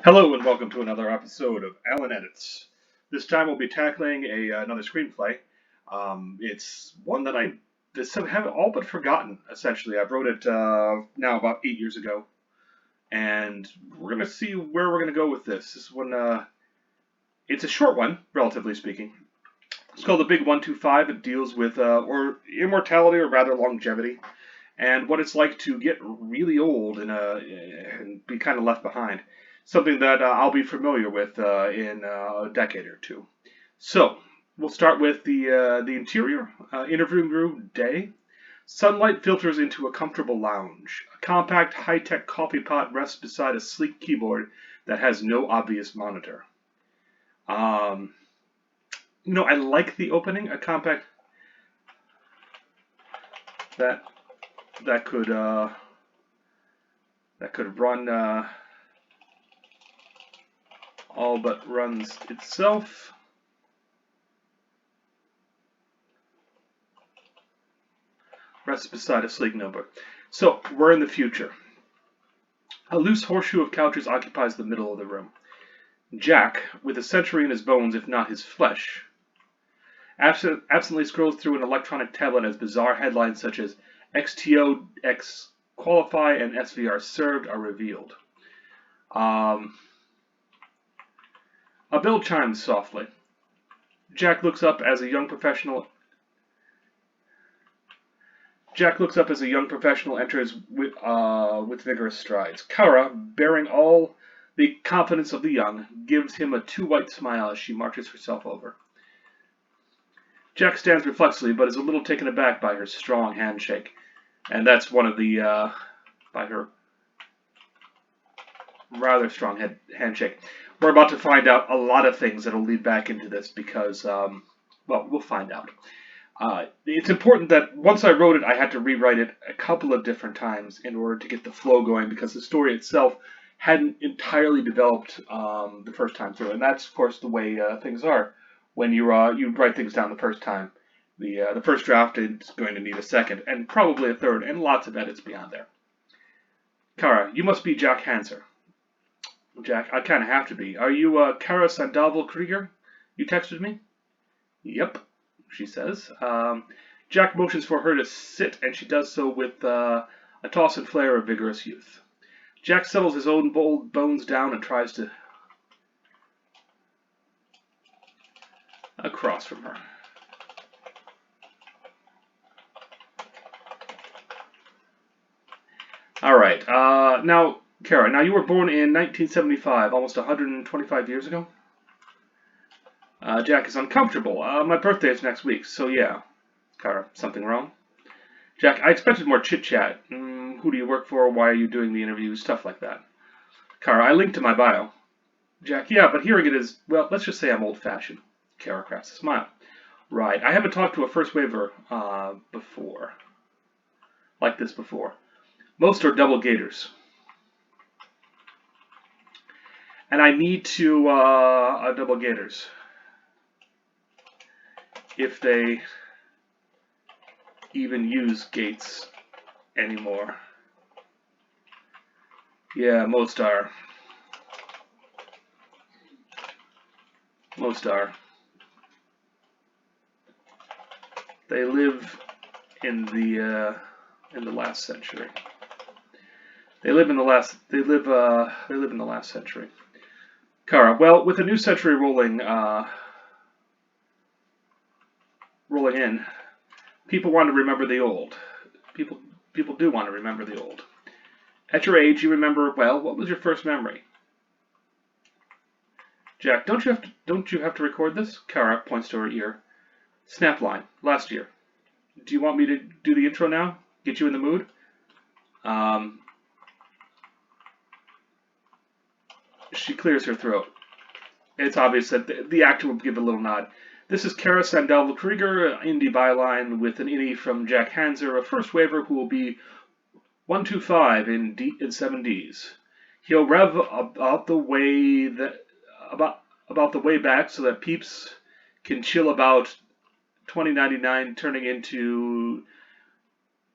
Hello and welcome to another episode of Alan Edits. This time we'll be tackling another screenplay. It's one that I have all but forgotten, essentially. I wrote it now about 8 years ago, and we're going to see where we're going to go with this. This one, it's a short one, relatively speaking. It's called The Big 125. It deals with or immortality, or rather longevity, and what it's like to get really old and be kind of left behind. Something that I'll be familiar with in a decade or two. So we'll start with the interior. Interviewing room day. Sunlight filters into a comfortable lounge. A compact, high-tech coffee pot rests beside a sleek keyboard that has no obvious monitor. Um, I like the opening. A compact that that could run. All but runs itself. Rests beside a sleek notebook. So, we're in the future. A loose horseshoe of couches occupies the middle of the room. Jack, with a century in his bones if not his flesh, absently scrolls through an electronic tablet as bizarre headlines such as XTOX qualify and SVR served are revealed. A bell chimes softly. Jack looks up as a young professional enters with vigorous strides. Kara, bearing all the confidence of the young, gives him a too-white smile as she marches herself over. Jack stands reflexively, but is a little taken aback by her strong handshake. And that's one of the, by her rather strong handshake. We're about to find out a lot of things that'll lead back into this because, we'll find out. It's important that once I wrote it, I had to rewrite it a couple of different times in order to get the flow going because the story itself hadn't entirely developed the first time through, and that's of course the way things are when you write things down the first time. The first draft is going to need a second and probably a third, and lots of edits beyond there. Kara, you must be Jack Hanser. Jack, I kind of have to be. Are you Kara Sandoval Krieger? You texted me? Yep, she says. Jack motions for her to sit, and she does so with a toss and flare of vigorous youth. Jack settles his own bold bones down and tries to across from her. All right. Now, Kara, now you were born in 1975, almost 125 years ago? Jack is uncomfortable. My birthday is next week, so yeah. Kara, something wrong? Jack, I expected more chit-chat. Who do you work for? Why are you doing the interview? Stuff like that. Kara, I linked to my bio. Jack, yeah, but hearing it is, well, let's just say I'm old-fashioned. Kara crafts a smile. Right, I haven't talked to a first waver before. Like this before. Most are double gators. And I need to double gators. If they even use gates anymore. Yeah, most are. Most are. They live in the last century. They live in the last century. Kara, well, with a new century rolling in, people want to remember the old. People do want to remember the old. At your age, you remember, well, what was your first memory? Jack, don't you have to record this? Kara points to her ear. Snapline, last year. Do you want me to do the intro now? Get you in the mood? She clears her throat. It's obvious that the actor will give a little nod. This is Kara Sandoval Krieger, indie byline with an innie from Jack Hanser, a first waver who will be 125 in 7Ds. He'll rev about the way back so that peeps can chill about 2099, turning into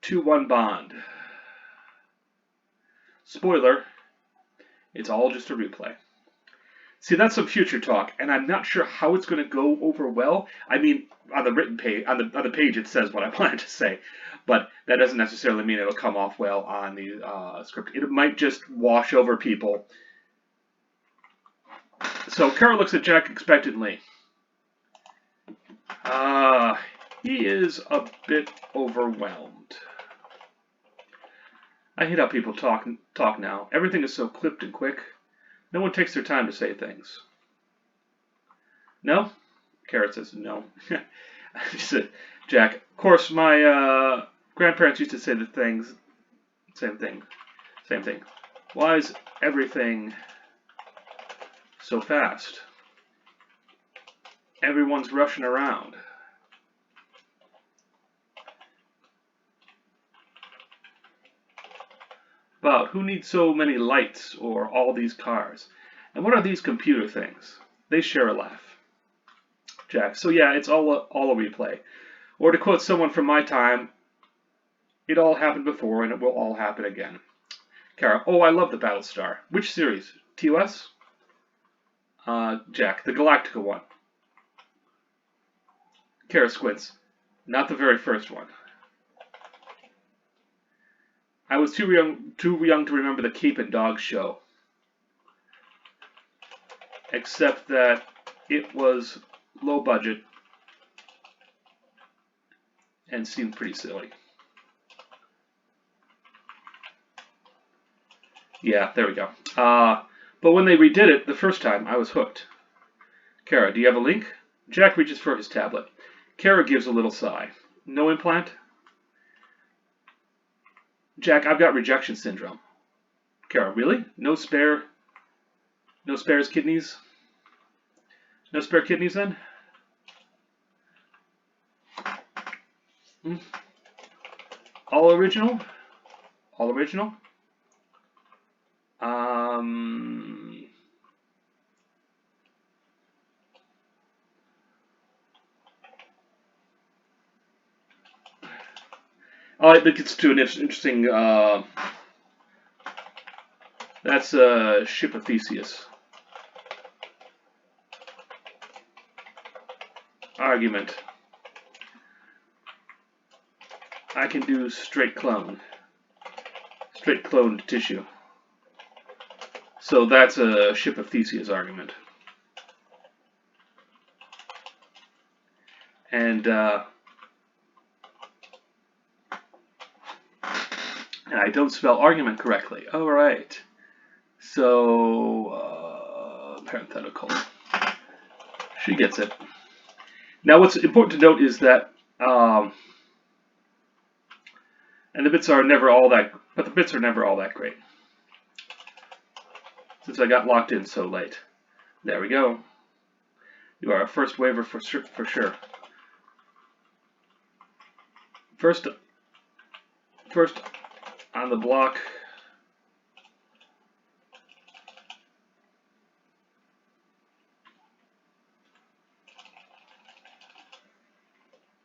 2-1 Bond. Spoiler, it's all just a replay. See, that's some future talk, and I'm not sure how it's going to go over well. I mean, on the written page, on the page, it says what I wanted to say, but that doesn't necessarily mean it'll come off well on the script. It might just wash over people. So Kara looks at Jack expectantly. He is a bit overwhelmed. I hate how people talk now. Everything is so clipped and quick. No one takes their time to say things. No? Kara says no. She said, Jack, of course, my grandparents used to say the things. Same thing. Why is everything so fast? Everyone's rushing around. About who needs so many lights or all these cars? And what are these computer things? They share a laugh. Jack, so yeah, it's all a replay. Or to quote someone from my time, it all happened before and it will all happen again. Kara, oh, I love the Battlestar. Which series? TOS? Jack, the Galactica one. Kara squints. Not the very first one. I was too young to remember the Cape and Dog show. Except that it was low budget and seemed pretty silly. Yeah, there we go. But when they redid it the first time, I was hooked. Kara, do you have a link? Jack reaches for his tablet. Kara gives a little sigh. No implant? Jack, I've got rejection syndrome. Kara, really? No spares kidneys? No spare kidneys then? All original? All original? Oh, I think it's to an interesting. That's a ship of Theseus. Argument. I can do straight cloned tissue. So that's a ship of Theseus argument. And I don't spell argument correctly. All right. So, parenthetical. She gets it. Now, what's important to note is that, and the bits are never all that, but the bits are never all that great. Since I got locked in so late. There we go. You are a first waiver for sure. First on the block.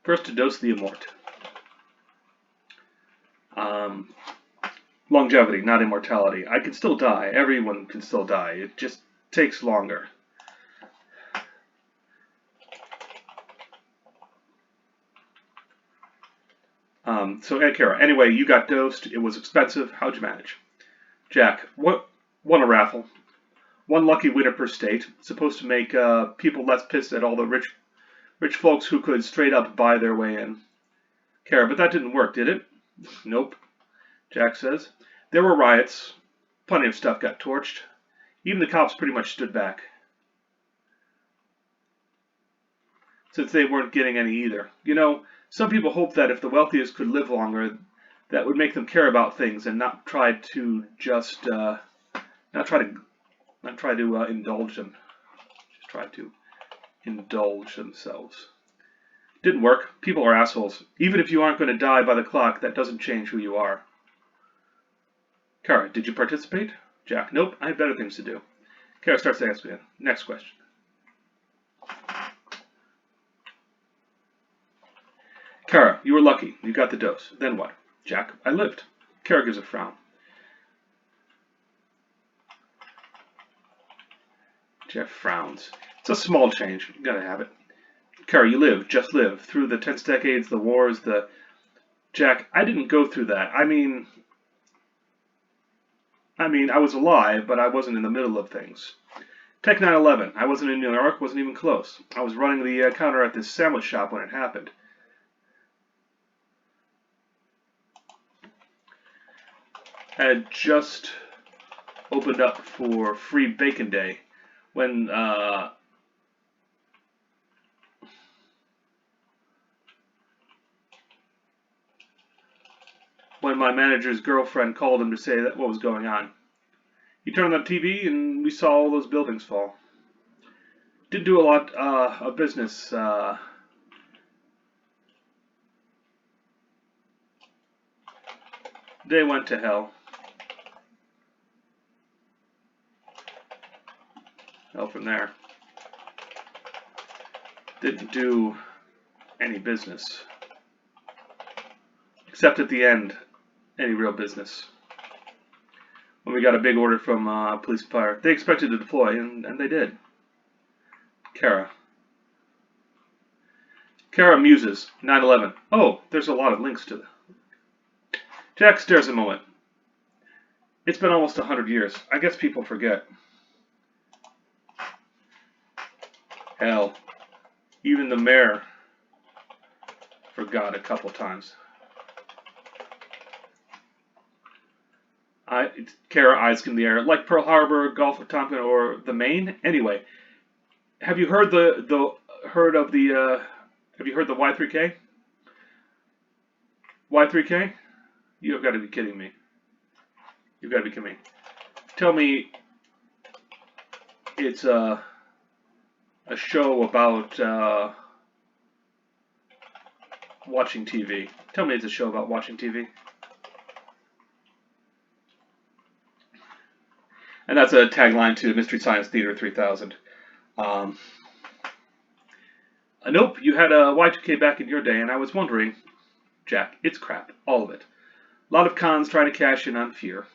First to dose the immort. Longevity, not immortality. I can still die. Everyone can still die. It just takes longer. So, Kara, anyway, you got dosed. It was expensive. How'd you manage? Jack, what? Won a raffle. One lucky winner per state. Supposed to make people less pissed at all the rich folks who could straight up buy their way in. Kara, but that didn't work, did it? Nope. Jack says. There were riots. Plenty of stuff got torched. Even the cops pretty much stood back. Since they weren't getting any either. You know, some people hope that if the wealthiest could live longer, that would make them care about things and not try to just not try to indulge them. Just try to indulge themselves. Didn't work. People are assholes. Even if you aren't going to die by the clock, that doesn't change who you are. Kara, did you participate? Jack, nope. I have better things to do. Kara starts asking. Next question. Kara, you were lucky. You got the dose. Then what? Jack, I lived. Kara gives a frown. Jeff frowns. It's a small change. You gotta have it. Kara, you live, just live. Through the tense decades, the wars, the... Jack, I didn't go through that. I mean, I was alive, but I wasn't in the middle of things. Tech 9/11. I wasn't in New York, wasn't even close. I was running the counter at this sandwich shop when it happened. Had just opened up for free bacon day when my manager's girlfriend called him to say that what was going on. He turned on the TV and we saw all those buildings fall. Didn't do a lot of business. They went to hell. Hell from there. Didn't do any business. Except at the end, any real business. When we got a big order from police and fire, they expected to deploy, and they did. Kara muses. 9/11. Oh, there's a lot of links to that. Jack stares a moment. It's been almost 100 years. I guess people forget. Hell, even the mayor forgot a couple times. Kara eyes in the air, like Pearl Harbor, Gulf of Tonkin, or the Maine. Anyway, have you heard the Y3K? Y3K? You've got to be kidding me. You've got to be kidding me. Tell me it's a show about watching TV. Tell me it's a show about watching TV. And that's a tagline to Mystery Science Theater 3000. Nope, you had a Y2K back in your day, and I was wondering, Jack, it's crap, all of it. A lot of cons trying to cash in on fear.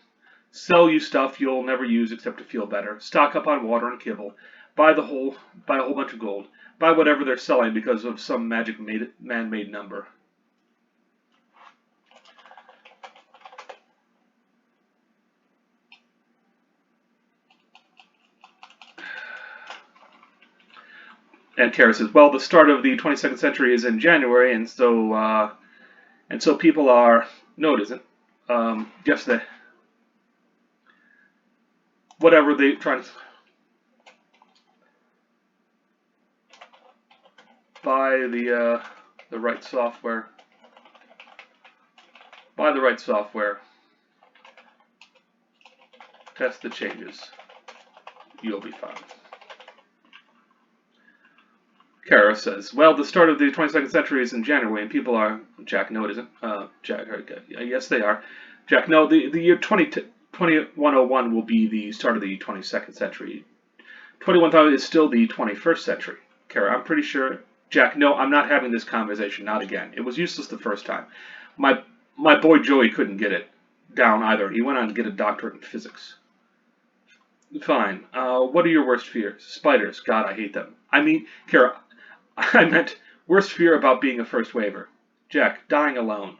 Sell you stuff you'll never use except to feel better. Stock up on water and kibble. Buy a whole bunch of gold. Buy whatever they're selling because of some magic man-made number. And Kara says, well, the start of the 22nd century is in January, and so people are... No, it isn't. Yes, whatever they try to... Buy the right software. Buy the right software. Test the changes. You'll be fine. Kara says, well, the start of the 22nd century is in January, and people are... Jack, no, it isn't. Jack, yes, they are. Jack, no, the year 2101 will be the start of the 22nd century. 21,000 is still the 21st century. Kara, I'm pretty sure... Jack, no, I'm not having this conversation, not again. It was useless the first time. My boy Joey couldn't get it down either. He went on to get a doctorate in physics. Fine. What are your worst fears? Spiders. God, I hate them. I mean, Kara... I meant worst fear about being a first waiver. Jack, dying alone.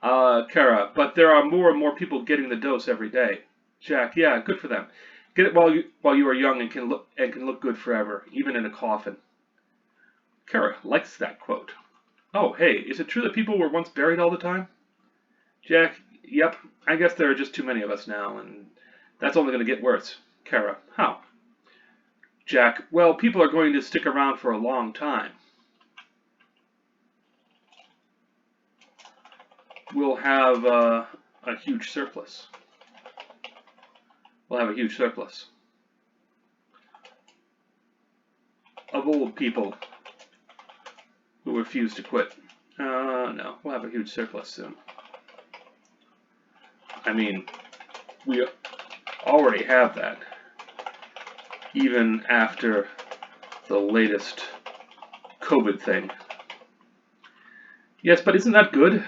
Kara, but there are more and more people getting the dose every day. Jack, yeah, good for them. Get it while you are young and can look good forever, even in a coffin. Kara likes that quote. Oh, hey, is it true that people were once buried all the time? Jack, yep, I guess there are just too many of us now, and that's only going to get worse. Kara, how? Jack, well, people are going to stick around for a long time. We'll have a huge surplus. We'll have a huge surplus of old people who refuse to quit. No, we'll have a huge surplus soon. I mean, we already have that. Even after the latest COVID thing. Yes, but isn't that good?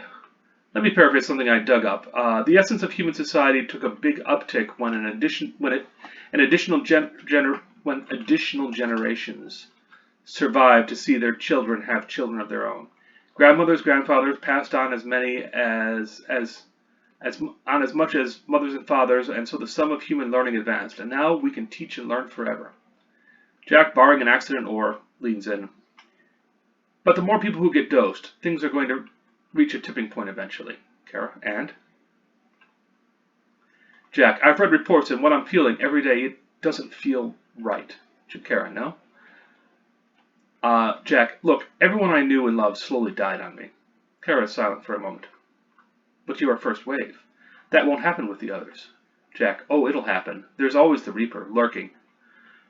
Let me paraphrase something I dug up. The essence of human society took a big uptick when when additional generations survived to see their children have children of their own. Grandmothers, grandfathers passed on as many as much as mothers and fathers, and so the sum of human learning advanced. And now we can teach and learn forever. Jack, barring an accident or, leans in. But the more people who get dosed, things are going to reach a tipping point eventually. Kara, and? Jack, I've read reports, and what I'm feeling every day, it doesn't feel right. Kara, no? Jack, look, everyone I knew and loved slowly died on me. Kara is silent for a moment. But you are first wave. That won't happen with the others. Jack, oh, it'll happen. There's always the Reaper, lurking.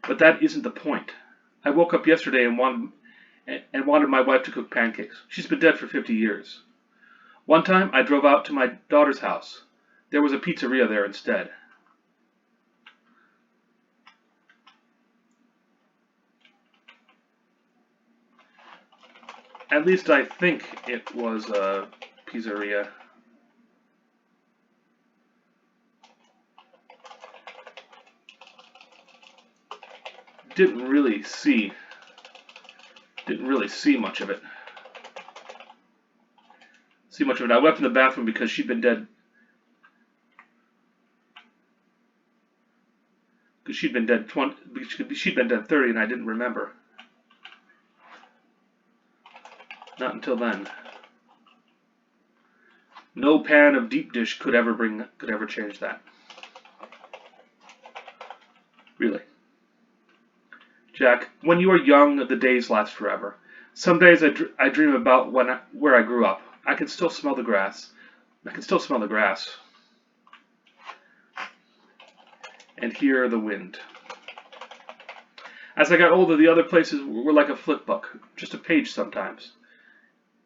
But that isn't the point. I woke up yesterday and wanted my wife to cook pancakes. She's been dead for 50 years. One time, I drove out to my daughter's house. There was a pizzeria there instead. At least I think it was a pizzeria. Didn't really see much of it. I went from the bathroom because she'd been dead. Because she'd been dead 30, and I didn't remember. Not until then. No pan of deep dish could ever change that. Really. Jack, when you are young, the days last forever. Some days I dream about where I grew up. I can still smell the grass. And hear the wind. As I got older, the other places were like a flip book, just a page sometimes.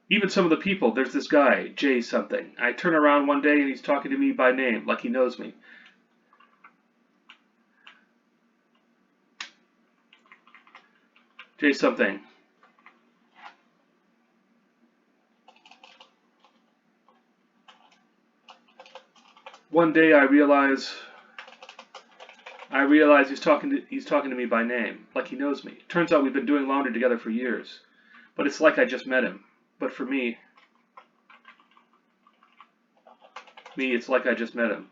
Even some of the people, there's this guy, Jay something. I turn around one day and he's talking to me by name, like he knows me. Jay something. One day I realize he's talking to me by name, like he knows me. Turns out we've been doing laundry together for years. But it's like I just met him. But for me, it's like I just met him.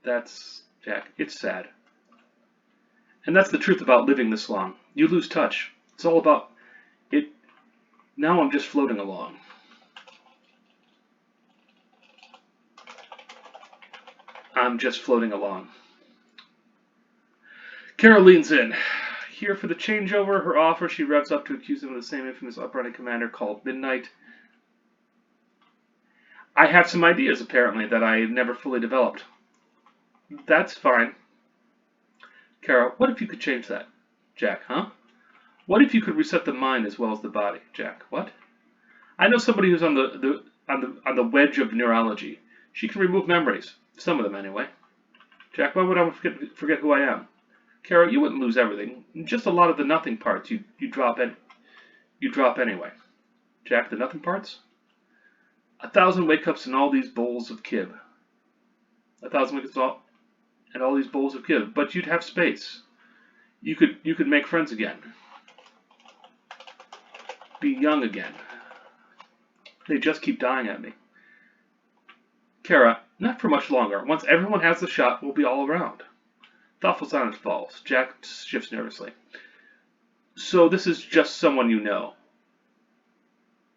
That's, Jack, it's sad. And that's the truth about living this long. You lose touch. It's all about it. Now I'm just floating along. Carol leans in. Here for the changeover, her offer, she revs up to accuse him of the same infamous uprising commander called Midnight. I have some ideas, apparently, that I never fully developed. That's fine. Carol, what if you could change that? Jack, huh? What if you could reset the mind as well as the body? Jack, what? I know somebody who's on the wedge of neurology. She can remove memories. Some of them, anyway. Jack, why would I forget who I am? Carol, you wouldn't lose everything. Just a lot of the nothing parts you drop anyway. Jack, the nothing parts? 1,000 wake-ups and all these bowls of kib. 1,000 wake-ups and all these bowls of kib. But you'd have space. You could make friends again. Be young again. They just keep dying at me. Kara, not for much longer. Once everyone has the shot, we'll be all around. Thoughtful silence falls. Jack shifts nervously. So this is just someone you know.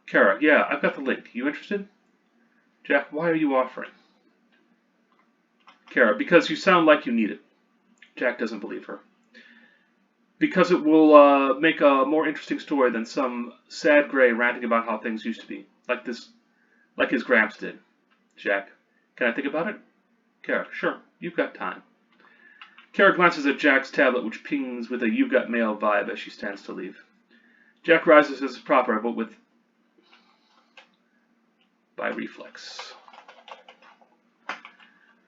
Kara, yeah, I've got the link. You interested? Jack, why are you offering? Kara, because you sound like you need it. Jack doesn't believe her. Because it will make a more interesting story than some sad gray ranting about how things used to be. Like his Gramps did. Jack, can I think about it? Kara, sure, you've got time. Kara glances at Jack's tablet, which pings with a "you've got mail" vibe as she stands to leave. Jack rises as proper, but by reflex.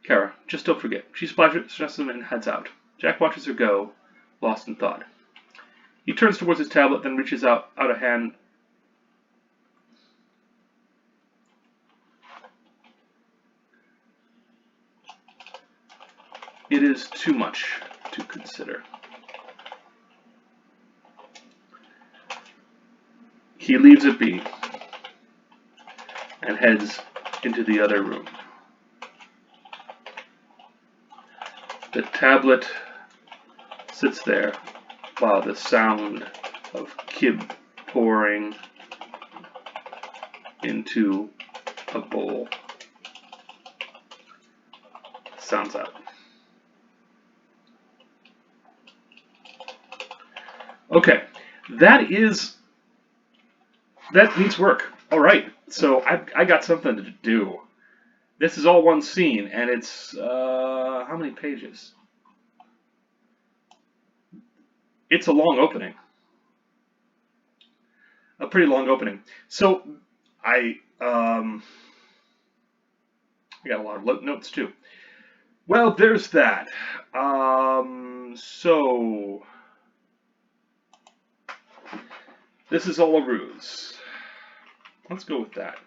Kara, just don't forget. She stresses him and heads out. Jack watches her go, lost in thought. He turns towards his tablet, then reaches out a hand. it is too much to consider. He leaves it be and heads into the other room. The tablet sits there while the sound of kib pouring into a bowl sounds out. Okay, that needs work. All right, so I got something to do. This is all one scene, and it's how many pages? It's a long opening. A pretty long opening. So I got a lot of notes too. Well, there's that. So this is all a ruse. Let's go with that.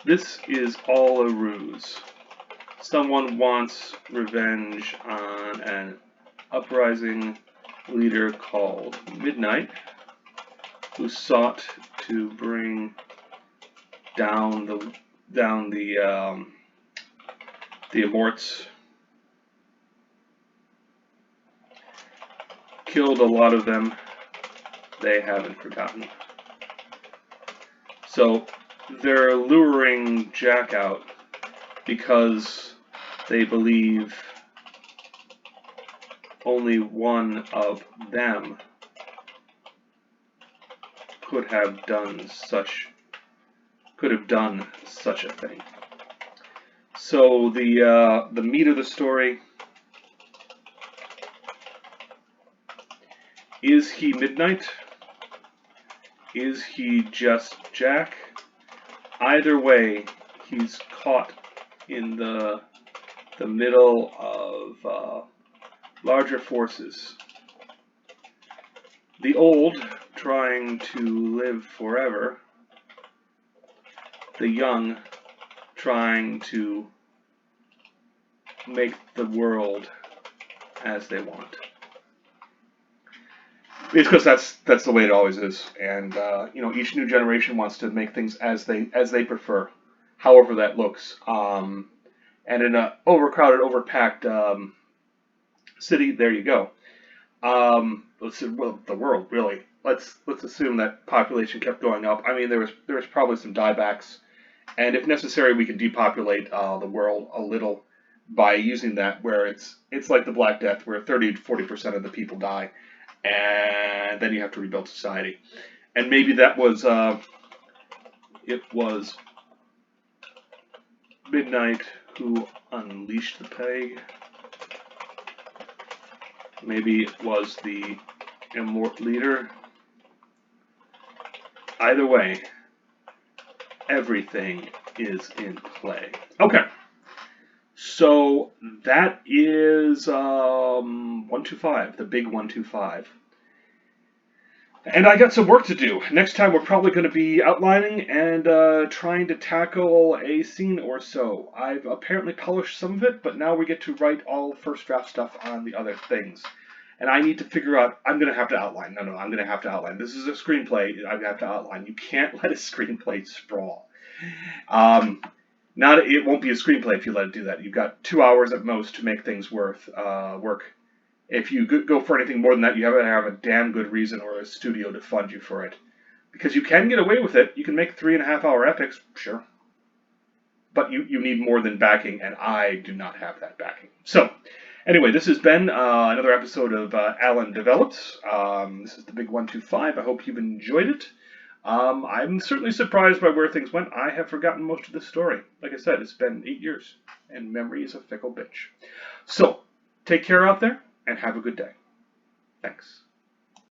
This is all a ruse. Someone wants revenge on an uprising leader called Midnight, who sought to bring down the Immorts. Killed a lot of them. They haven't forgotten. So they're luring Jack out because they believe only one of them could have done such a thing. So the meat of the story: is he Midnight? Is he just Jack? Either way, he's caught in the middle of larger forces. The old trying to live forever. The young trying to make the world as they want. It's because that's the way it always is, and each new generation wants to make things as they prefer, however that looks. And in an overcrowded, overpacked city, there you go. The world really. Let's assume that population kept going up. I mean, there was probably some diebacks, and if necessary, we can depopulate the world a little by using that, where it's like the Black Death, where 30 to 40% of the people die. And then you have to rebuild society. And maybe that was, it was Midnight who unleashed the plague. Maybe it was the Immort leader. Either way, everything is in play. Okay. So that is 125, the big 125. And I got some work to do. Next time we're probably going to be outlining and trying to tackle a scene or so. I've apparently published some of it, but now we get to write all first draft stuff on the other things. And I need to figure out, I'm going to have to outline. No, I'm going to have to outline. This is a screenplay. I have to outline. You can't let a screenplay sprawl. It won't be a screenplay if you let it do that. You've got 2 hours at most to make things work. If you go for anything more than that, you have to have a damn good reason or a studio to fund you for it. Because you can get away with it. You can make 3.5-hour epics, sure. But you need more than backing, and I do not have that backing. So, anyway, this has been another episode of Alan Develops. This is the big 125. I hope you've enjoyed it. I'm certainly surprised by where things went. I have forgotten most of the story. Like I said, it's been 8 years, and memory is a fickle bitch. So, take care out there, and have a good day. Thanks.